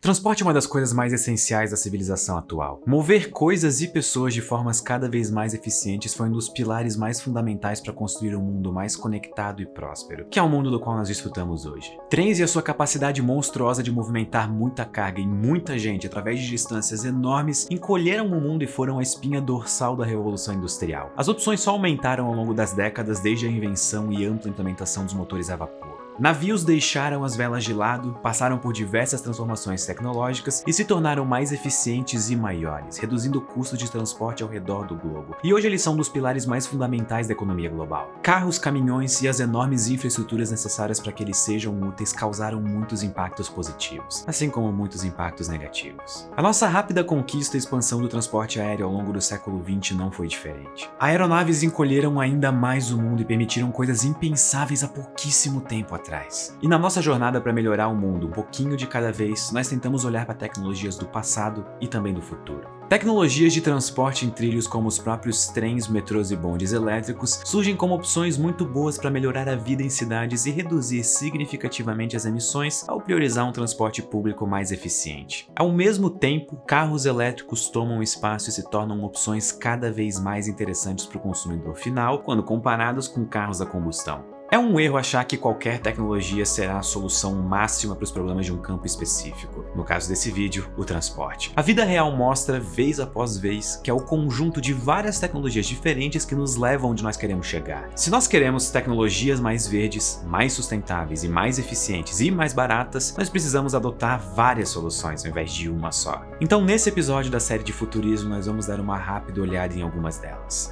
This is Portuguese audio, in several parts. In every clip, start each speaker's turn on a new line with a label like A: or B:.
A: Transporte é uma das coisas mais essenciais da civilização atual. Mover coisas e pessoas de formas cada vez mais eficientes foi um dos pilares mais fundamentais para construir um mundo mais conectado e próspero, que é o mundo do qual nós desfrutamos hoje. Trens e a sua capacidade monstruosa de movimentar muita carga e muita gente através de distâncias enormes encolheram o mundo e foram a espinha dorsal da Revolução Industrial. As opções só aumentaram ao longo das décadas desde a invenção e ampla implementação dos motores a vapor. Navios deixaram as velas de lado, passaram por diversas transformações tecnológicas e se tornaram mais eficientes e maiores, reduzindo o custo de transporte ao redor do globo. E hoje eles são um dos pilares mais fundamentais da economia global. Carros, caminhões e as enormes infraestruturas necessárias para que eles sejam úteis causaram muitos impactos positivos, assim como muitos impactos negativos. A nossa rápida conquista e expansão do transporte aéreo ao longo do século XX não foi diferente. Aeronaves encolheram ainda mais o mundo e permitiram coisas impensáveis há pouquíssimo tempo atrás. E na nossa jornada para melhorar o mundo, um pouquinho de cada vez, nós tentamos olhar para tecnologias do passado e também do futuro. Tecnologias de transporte em trilhos como os próprios trens, metrôs e bondes elétricos surgem como opções muito boas para melhorar a vida em cidades e reduzir significativamente as emissões ao priorizar um transporte público mais eficiente. Ao mesmo tempo, carros elétricos tomam espaço e se tornam opções cada vez mais interessantes para o consumidor final quando comparados com carros a combustão. É um erro achar que qualquer tecnologia será a solução máxima para os problemas de um campo específico. No caso desse vídeo, o transporte. A vida real mostra, vez após vez, que é o conjunto de várias tecnologias diferentes que nos levam onde nós queremos chegar. Se nós queremos tecnologias mais verdes, mais sustentáveis e mais eficientes e mais baratas, nós precisamos adotar várias soluções ao invés de uma só. Então, nesse episódio da série de futurismo, nós vamos dar uma rápida olhada em algumas delas.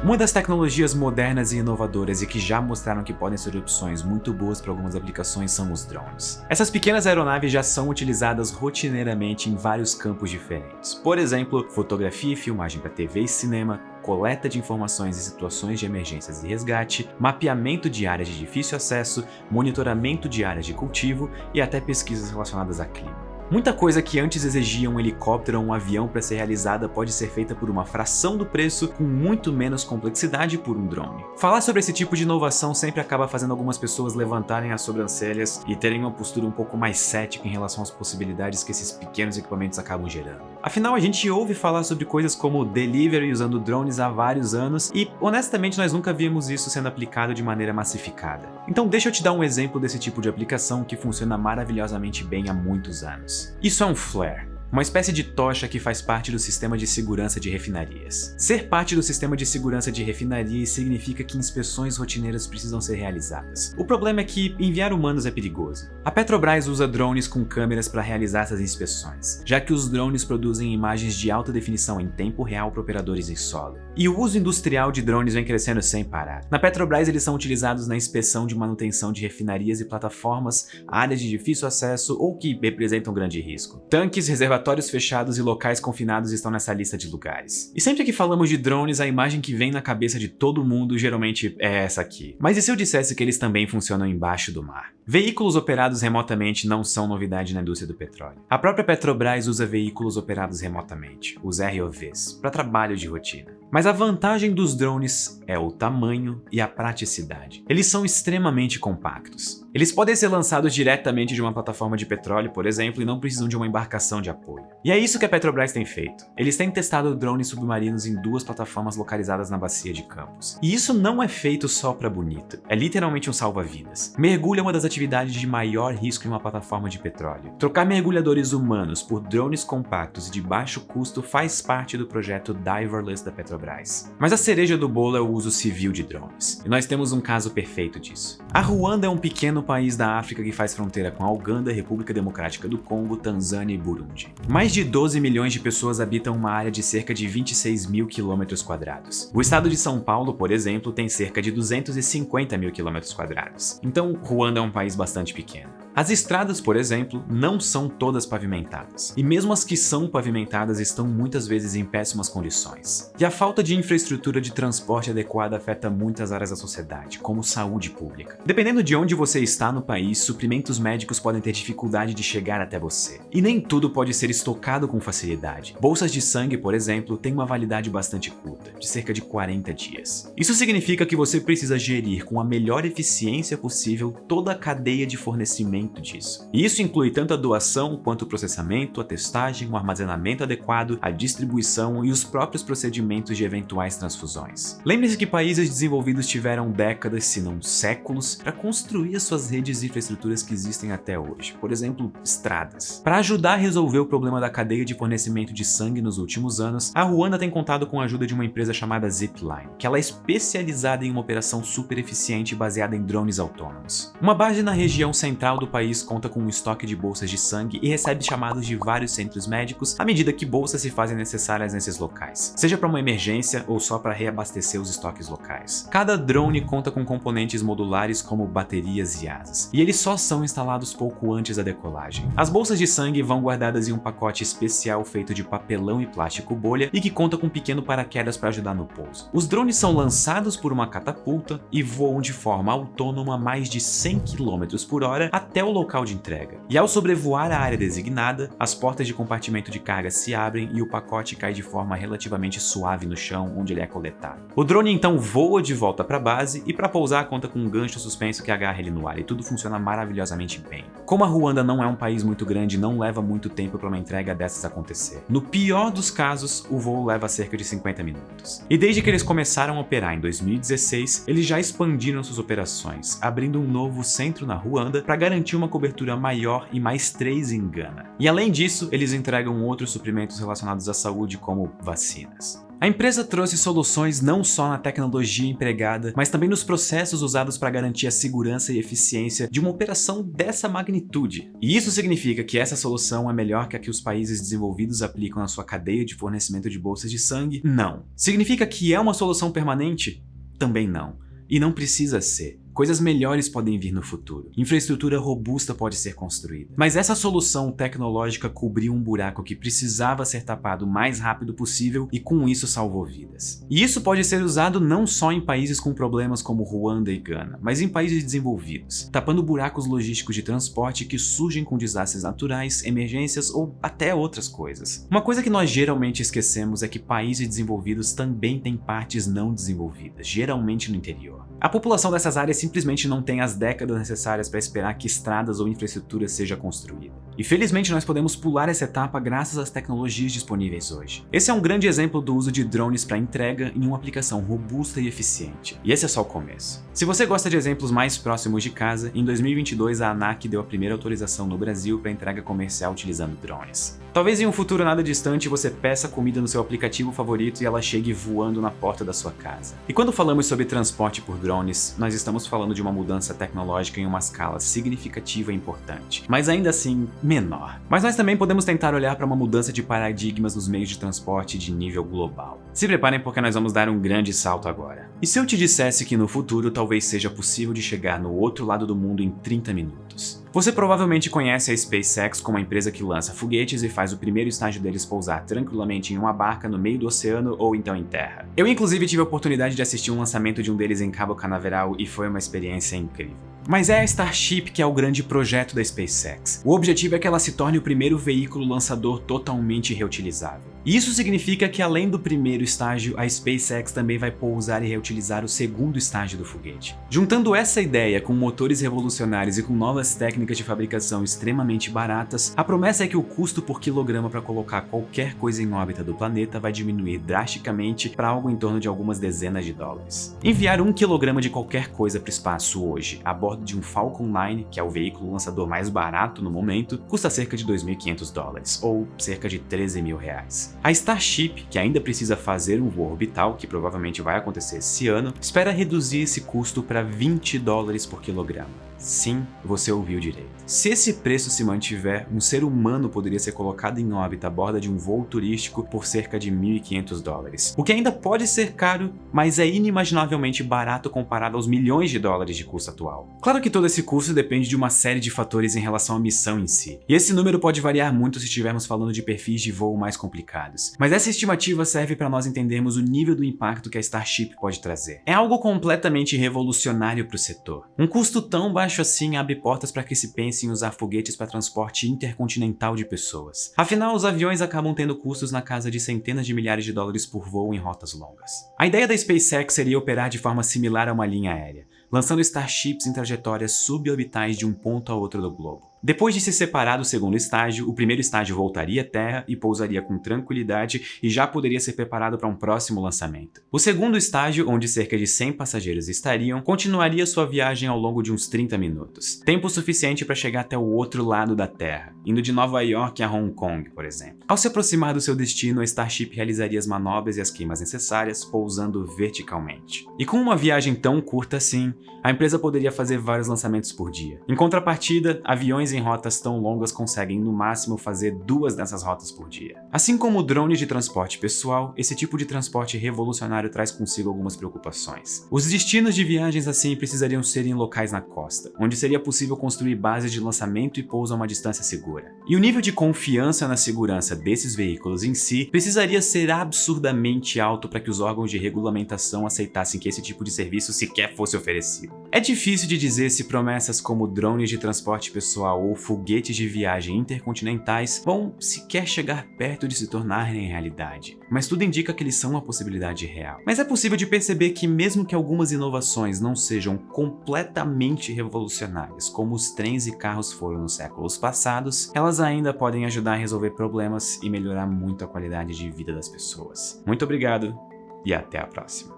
A: Uma das tecnologias modernas e inovadoras e que já mostraram que podem ser opções muito boas para algumas aplicações são os drones. Essas pequenas aeronaves já são utilizadas rotineiramente em vários campos diferentes. Por exemplo, fotografia e filmagem para TV e cinema, coleta de informações em situações de emergências e resgate, mapeamento de áreas de difícil acesso, monitoramento de áreas de cultivo e até pesquisas relacionadas a clima. Muita coisa que antes exigia um helicóptero ou um avião para ser realizada pode ser feita por uma fração do preço com muito menos complexidade por um drone. Falar sobre esse tipo de inovação sempre acaba fazendo algumas pessoas levantarem as sobrancelhas e terem uma postura um pouco mais cética em relação às possibilidades que esses pequenos equipamentos acabam gerando. Afinal, a gente ouve falar sobre coisas como delivery usando drones há vários anos e, honestamente, nós nunca vimos isso sendo aplicado de maneira massificada. Então deixa eu te dar um exemplo desse tipo de aplicação que funciona maravilhosamente bem há muitos anos. Isso é um flare, uma espécie de tocha que faz parte do sistema de segurança de refinarias. Ser parte do sistema de segurança de refinarias significa que inspeções rotineiras precisam ser realizadas. O problema é que enviar humanos é perigoso. A Petrobras usa drones com câmeras para realizar essas inspeções, já que os drones produzem imagens de alta definição em tempo real para operadores em solo. E o uso industrial de drones vem crescendo sem parar. Na Petrobras eles são utilizados na inspeção de manutenção de refinarias e plataformas, áreas de difícil acesso ou que representam grande risco. Tanques, reservatórios fechados e locais confinados estão nessa lista de lugares. E sempre que falamos de drones, a imagem que vem na cabeça de todo mundo geralmente é essa aqui. Mas e se eu dissesse que eles também funcionam embaixo do mar? Veículos operados remotamente não são novidade na indústria do petróleo. A própria Petrobras usa veículos operados remotamente, os ROVs, para trabalho de rotina. Mas a vantagem dos drones é o tamanho e a praticidade. Eles são extremamente compactos. Eles podem ser lançados diretamente de uma plataforma de petróleo, por exemplo, e não precisam de uma embarcação de apoio. E é isso que a Petrobras tem feito. Eles têm testado drones submarinos em 2 plataformas localizadas na bacia de Campos. E isso não é feito só pra bonito. É literalmente um salva-vidas. Mergulho é uma das atividades de maior risco em uma plataforma de petróleo. Trocar mergulhadores humanos por drones compactos e de baixo custo faz parte do projeto Diverless da Petrobras. Mas a cereja do bolo é o uso civil de drones. E nós temos um caso perfeito disso. A Ruanda é um pequeno país da África que faz fronteira com a Uganda, República Democrática do Congo, Tanzânia e Burundi. Mais de 12 milhões de pessoas habitam uma área de cerca de 26 mil quilômetros quadrados. O estado de São Paulo, por exemplo, tem cerca de 250 mil quilômetros quadrados. Então, Ruanda é um país bastante pequeno. As estradas, por exemplo, não são todas pavimentadas, e mesmo as que são pavimentadas estão muitas vezes em péssimas condições. E a falta de infraestrutura de transporte adequada afeta muitas áreas da sociedade, como saúde pública. Dependendo de onde você está no país, suprimentos médicos podem ter dificuldade de chegar até você. E nem tudo pode ser estocado com facilidade. Bolsas de sangue, por exemplo, têm uma validade bastante curta, de cerca de 40 dias. Isso significa que você precisa gerir com a melhor eficiência possível toda a cadeia de fornecimento disso. E isso inclui tanto a doação quanto o processamento, a testagem, o armazenamento adequado, a distribuição e os próprios procedimentos de eventuais transfusões. Lembre-se que países desenvolvidos tiveram décadas, se não séculos, para construir as suas redes e infraestruturas que existem até hoje, por exemplo, estradas. Para ajudar a resolver o problema da cadeia de fornecimento de sangue nos últimos anos, a Ruanda tem contado com a ajuda de uma empresa chamada Zipline, que ela é especializada em uma operação super eficiente baseada em drones autônomos. Uma base na região central do país conta com um estoque de bolsas de sangue e recebe chamados de vários centros médicos à medida que bolsas se fazem necessárias nesses locais, seja para uma emergência ou só para reabastecer os estoques locais. Cada drone conta com componentes modulares como baterias e asas, e eles só são instalados pouco antes da decolagem. As bolsas de sangue vão guardadas em um pacote especial feito de papelão e plástico bolha e que conta com um pequeno paraquedas para ajudar no pouso. Os drones são lançados por uma catapulta e voam de forma autônoma a mais de 100 km por hora até o local de entrega. E ao sobrevoar a área designada, as portas de compartimento de carga se abrem e o pacote cai de forma relativamente suave no chão onde ele é coletado. O drone então voa de volta para a base e para pousar conta com um gancho suspenso que agarra ele no ar e tudo funciona maravilhosamente bem. Como a Ruanda não é um país muito grande, não leva muito tempo para uma entrega dessas acontecer. No pior dos casos, o voo leva cerca de 50 minutos. E desde que eles começaram a operar em 2016, eles já expandiram suas operações, abrindo um novo centro na Ruanda para garantir uma cobertura maior e mais 3 em Gana. E além disso, eles entregam outros suprimentos relacionados à saúde, como vacinas. A empresa trouxe soluções não só na tecnologia empregada, mas também nos processos usados para garantir a segurança e eficiência de uma operação dessa magnitude. E isso significa que essa solução é melhor que a que os países desenvolvidos aplicam na sua cadeia de fornecimento de bolsas de sangue? Não. Significa que é uma solução permanente? Também não. E não precisa ser. Coisas melhores podem vir no futuro. Infraestrutura robusta pode ser construída. Mas essa solução tecnológica cobriu um buraco que precisava ser tapado o mais rápido possível e com isso salvou vidas. E isso pode ser usado não só em países com problemas como Ruanda e Gana, mas em países desenvolvidos, tapando buracos logísticos de transporte que surgem com desastres naturais, emergências ou até outras coisas. Uma coisa que nós geralmente esquecemos é que países desenvolvidos também têm partes não desenvolvidas, geralmente no interior. A população dessas áreas simplesmente não tem as décadas necessárias para esperar que estradas ou infraestrutura seja construída. E felizmente nós podemos pular essa etapa graças às tecnologias disponíveis hoje. Esse é um grande exemplo do uso de drones para entrega em uma aplicação robusta e eficiente. E esse é só o começo. Se você gosta de exemplos mais próximos de casa, em 2022 a ANAC deu a primeira autorização no Brasil para entrega comercial utilizando drones. Talvez em um futuro nada distante você peça comida no seu aplicativo favorito e ela chegue voando na porta da sua casa. E quando falamos sobre transporte por drones, nós estamos falando de uma mudança tecnológica em uma escala significativa e importante, mas ainda assim menor. Mas nós também podemos tentar olhar para uma mudança de paradigmas nos meios de transporte de nível global. Se preparem porque nós vamos dar um grande salto agora. E se eu te dissesse que no futuro talvez seja possível de chegar no outro lado do mundo em 30 minutos? Você provavelmente conhece a SpaceX como a empresa que lança foguetes e faz o primeiro estágio deles pousar tranquilamente em uma barca no meio do oceano ou então em terra. Eu inclusive tive a oportunidade de assistir um lançamento de um deles em Cabo Canaveral e foi uma experiência incrível. Mas é a Starship que é o grande projeto da SpaceX. O objetivo é que ela se torne o primeiro veículo lançador totalmente reutilizável. E isso significa que além do primeiro estágio, a SpaceX também vai pousar e reutilizar o segundo estágio do foguete. Juntando essa ideia com motores revolucionários e com novas técnicas de fabricação extremamente baratas, a promessa é que o custo por quilograma para colocar qualquer coisa em órbita do planeta vai diminuir drasticamente para algo em torno de algumas dezenas de dólares. Enviar 1 quilograma de qualquer coisa para o espaço hoje, a bordo de um Falcon 9, que é o veículo lançador mais barato no momento, custa cerca de 2.500 dólares, ou cerca de 13 mil reais. A Starship, que ainda precisa fazer um voo orbital, que provavelmente vai acontecer esse ano, espera reduzir esse custo para 20 dólares por quilograma. Sim, você ouviu direito. Se esse preço se mantiver, um ser humano poderia ser colocado em órbita a bordo de um voo turístico por cerca de $1.500, o que ainda pode ser caro, mas é inimaginavelmente barato comparado aos milhões de dólares de custo atual. Claro que todo esse custo depende de uma série de fatores em relação à missão em si, e esse número pode variar muito se estivermos falando de perfis de voo mais complicados, mas essa estimativa serve para nós entendermos o nível do impacto que a Starship pode trazer. É algo completamente revolucionário para o setor. Um custo tão baixo assim abre portas para que se pense em usar foguetes para transporte intercontinental de pessoas. Afinal, os aviões acabam tendo custos na casa de centenas de milhares de dólares por voo em rotas longas. A ideia da SpaceX seria operar de forma similar a uma linha aérea, lançando Starships em trajetórias suborbitais de um ponto a outro do globo. Depois de se separar do segundo estágio, o primeiro estágio voltaria à Terra e pousaria com tranquilidade e já poderia ser preparado para um próximo lançamento. O segundo estágio, onde cerca de 100 passageiros estariam, continuaria sua viagem ao longo de uns 30 minutos, tempo suficiente para chegar até o outro lado da Terra, indo de Nova York a Hong Kong, por exemplo. Ao se aproximar do seu destino, a Starship realizaria as manobras e as queimas necessárias, pousando verticalmente. E com uma viagem tão curta assim, a empresa poderia fazer vários lançamentos por dia. Em contrapartida, aviões em rotas tão longas conseguem no máximo fazer 2 dessas rotas por dia. Assim como drones de transporte pessoal, esse tipo de transporte revolucionário traz consigo algumas preocupações. Os destinos de viagens assim precisariam ser em locais na costa, onde seria possível construir bases de lançamento e pouso a uma distância segura. E o nível de confiança na segurança desses veículos em si precisaria ser absurdamente alto para que os órgãos de regulamentação aceitassem que esse tipo de serviço sequer fosse oferecido. É difícil de dizer se promessas como drones de transporte pessoal ou foguetes de viagem intercontinentais vão sequer chegar perto de se tornarem realidade, mas tudo indica que eles são uma possibilidade real. Mas é possível de perceber que mesmo que algumas inovações não sejam completamente revolucionárias, como os trens e carros foram nos séculos passados, elas ainda podem ajudar a resolver problemas e melhorar muito a qualidade de vida das pessoas. Muito obrigado e até a próxima.